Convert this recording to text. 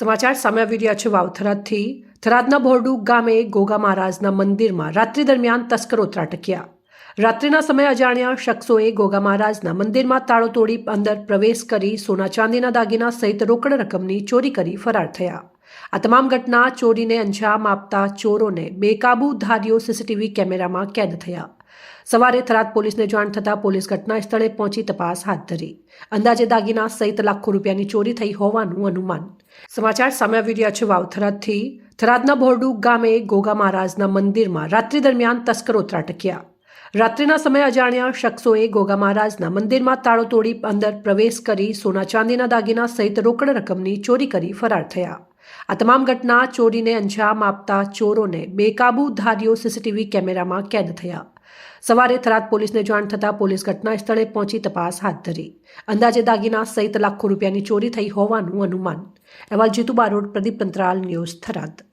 સમાચાર સામે આવી રહ્યા છે વાવથરાથી થરાદના ભોરડુ ગામે ગોગા મહારાજના મંદિરમાં રાત્રિ દરમિયાન તસ્કરો ત્રાટક્યા. રાત્રિના સમયે અજાણ્યા શખ્સોએ ગોગા મહારાજના મંદિરમાં તાળો તોડી અંદર પ્રવેશ કરી સોના ચાંદીના દાગીના સહિત રોકડ રકમની ચોરી કરી ફરાર થયા. આ તમામ ઘટના ચોરીને અંજામ આપતા ચોરોને બેકાબૂધારીઓ સીસીટીવી કેમેરામાં કેદ થયા. સવારે થરાદ પોલીસને જાણ થતાં પોલીસ ઘટના સ્થળે પહોંચી તપાસ હાથ ધરી. અંદાજે દાગીના સહિત લાખો રૂપિયાની ચોરી થઈ હોવાનું અનુમાન. સમાચાર સામે આવી રહ્યા છે વાવથરાથી થરાદના ભોરડુ ગામે ગોગા મહારાજના મંદિરમાં રાત્રિ દરમિયાન તસ્કરો ત્રાટક્યા. રાત્રિના સમયે અજાણ્યા શખ્સોએ ગોગા મહારાજના મંદિરમાં તાળો તોડી અંદર પ્રવેશ કરી સોના ચાંદીના દાગીના સહિત રોકડ રકમની ચોરી કરી ફરાર થયા. આ તમામ ઘટના ચોરીને અંજામ આપતા ચોરોને બેકાબૂધારીઓ સીસીટીવી કેમેરામાં કેદ થયા. સવારે થરાદ પોલીસને જાણ થતાં પોલીસ ઘટના સ્થળે પહોંચી તપાસ હાથ ધરી. અંદાજે દાગીના સહિત લાખો રૂપિયાની ચોરી થઈ હોવાનું અનુમાન. અહેવાલ જીતુ બારોટ, પ્રદીપ પંત્રાલ, ન્યૂઝ થરાદ.